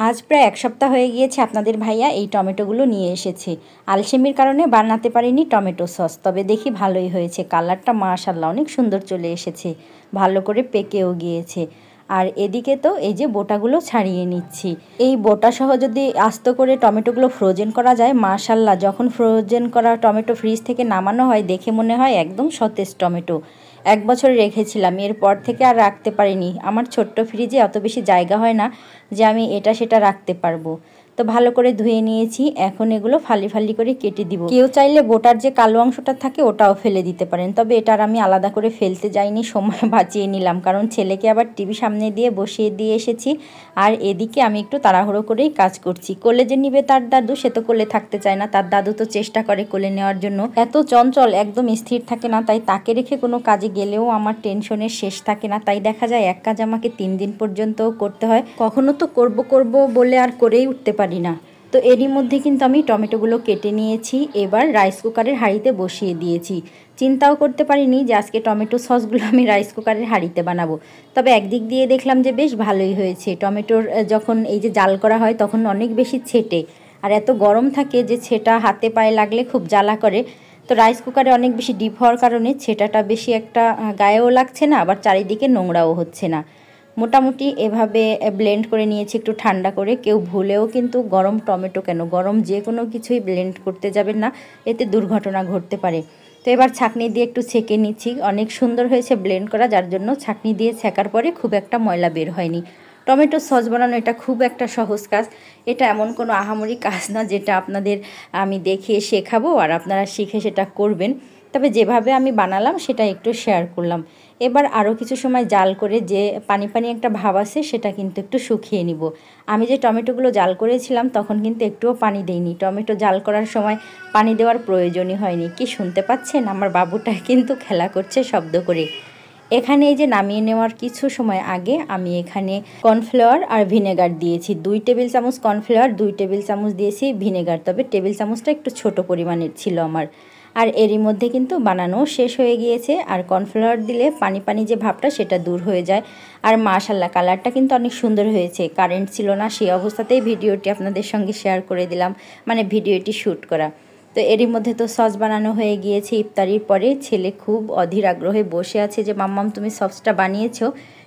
আজ প্রায় এক সপ্তাহ হয়ে গিয়েছে আপনাদের ভাইয়া এই টমেটোগুলো নিয়ে এসেছে। আলসেমির কারণে বানাতে পারিনি টমেটো সস, তবে দেখি ভালোই হয়েছে। কালারটা মাশাআল্লাহ অনেক সুন্দর চলে এসেছে, ভালো করে পেকেও গিয়েছে। আর এদিকে তো এই যে বোটাগুলো ছাড়িয়ে নিচ্ছি। এই বোটা সহ যদি আস্ত করে টমেটোগুলো ফ্রোজেন করা যায়, মাশাআল্লাহ যখন ফ্রোজেন করা টমেটো ফ্রিজ থেকে নামানো হয় দেখে মনে হয় একদম সতেজ টমেটো। 1 বছর রেখেছিলাম, এরপর থেকে আর রাখতে পারিনি। আমার ছোট্ট ফ্রিজে অত বেশি জায়গা হয় না যে আমি এটা সেটা রাখতে পারবো। তো ভালো করে ধুয়ে নিয়েছি, এখন এগুলো ফালি ফালি করে কেটে দিব। কেউ চাইলে বোটার যে কালো অংশটা থাকে ওটাও ফেলে দিতে পারেন, তবে এটার আমি আলাদা করে ফেলতে যাইনি, সময় বাঁচিয়ে নিলাম। কারণ ছেলেকে আবার টিভি সামনে দিয়ে বসিয়ে দিয়ে এসেছি, আর এদিকে আমি একটু তাড়াহুড়ো করেই কাজ করছি। কোলে যে নিবে তার দাদু, সে তো কোলে থাকতে চায় না। তার দাদু তো চেষ্টা করে কোলে নেওয়ার জন্য, এত চঞ্চল একদম স্থির থাকে না। তাই তাকে রেখে কোনো কাজে গেলেও আমার টেনশনের শেষ থাকে না। তাই দেখা যায় এক কাজ আমাকে 3 দিন পর্যন্তও করতে হয়। কখনো তো করব বলে আর করেই উঠতে পারি না। তো এরই মধ্যে কিন্তু আমি টমেটোগুলো কেটে নিয়েছি, এবার রাইস কুকারের হাঁড়িতে বসিয়ে দিয়েছি। চিন্তাও করতে পারিনি যে আজকে টমেটো সসগুলো আমি রাইস কুকারের হাঁড়িতে বানাবো। তবে একদিক দিয়ে দেখলাম যে বেশ ভালোই হয়েছে। টমেটোর যখন এই যে জাল করা হয় তখন অনেক বেশি ছেটে, আর এত গরম থাকে যে ছেটা হাতে পায়ে লাগলে খুব জ্বালা করে। তো রাইস কুকারে অনেক বেশি ডিপ হওয়ার কারণে ছেটাটা বেশি একটা গায়েও লাগছে না, আবার চারিদিকে নোংরাও হচ্ছে না। মোটামুটি এভাবে ব্লেন্ড করে নিয়েছি একটু ঠান্ডা করে। কেউ ভুলেও কিন্তু গরম টমেটো কেন, গরম যে কোনো কিছুই ব্লেন্ড করতে যাবেন না, এতে দুর্ঘটনা ঘটতে পারে। তো এবার ছাঁকনি দিয়ে একটু ছেঁকে নিচ্ছি। অনেক সুন্দর হয়েছে ব্লেন্ড করা, যার জন্য ছাঁকনি দিয়ে ছেঁকার পরে খুব একটা ময়লা বের হয়নি। টমেটো সস বানানো এটা খুব একটা সহজ কাজ। এটা এমন কোনো আহামরি কাজ না যেটা আপনাদের আমি দেখিয়ে শেখাবো আর আপনারা শিখে সেটা করবেন। তবে যেভাবে আমি বানালাম সেটা একটু শেয়ার করলাম। এবার আরও কিছু সময় জাল করে যে পানি পানি একটা ভাব আছে সেটা কিন্তু একটু শুকিয়ে নিব। আমি যে টমেটোগুলো জাল করেছিলাম তখন কিন্তু একটুও পানি দেইনি। টমেটো জাল করার সময় পানি দেওয়ার প্রয়োজনই হয়নি। কি শুনতে পাচ্ছেন? আমার বাবুটা কিন্তু খেলা করছে শব্দ করে। এখানে এই যে নামিয়ে নেওয়ার কিছু সময় আগে আমি এখানে কর্নফ্লাওয়ার আর ভিনেগার দিয়েছি। 2 টেবিল চামচ কর্নফ্লাওয়ার, 2 টেবিল চামচ দিয়েছি ভিনেগার, তবে টেবিল চামচটা একটু ছোট পরিমাণের ছিল আমার। আর এরই মধ্যে কিন্তু বানানো শেষ হয়ে গিয়েছে। আর কর্নফ্লাওয়ার দিলে পানি পানি যে ভাবটা সেটা দূর হয়ে যায়। আর মাশাআল্লাহ কালারটা কিন্তু অনেক সুন্দর হয়েছে। কারেন্ট ছিল না, সেই অবস্থাতেই ভিডিওটি আপনাদের সঙ্গে শেয়ার করে দিলাম, মানে ভিডিওটি শ্যুট করা। তো এরই মধ্যে তো সস বানানো হয়ে গিয়েছে। ইফতারির পরে ছেলে খুব অধীর আগ্রহে বসে আছে যে মাম্মাম তুমি সসটা বানিয়েছো,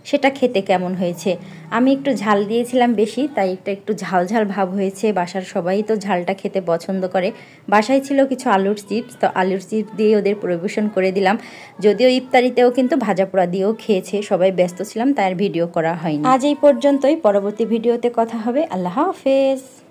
সেটা খেতে কেমন হয়েছে। আমি একটু ঝাল দিয়েছিলাম বেশি, তাই এটা একটু ঝাল ঝাল ভাব হয়েছে। বাসার সবাই তো ঝালটা খেতে পছন্দ করে। বাসায় ছিল কিছু আলুর চিপস, তো আলুর চিপস দিয়ে ওদের পরিবেশন করে দিলাম। যদিও ইফতারিতেও কিন্তু ভাজা পোড়া দিয়েও খেয়েছে, সবাই ব্যস্ত ছিলাম তাই আর ভিডিও করা হয়নি। আজ এই পর্যন্তই, পরবর্তী ভিডিওতে কথা হবে। আল্লাহ হাফেজ।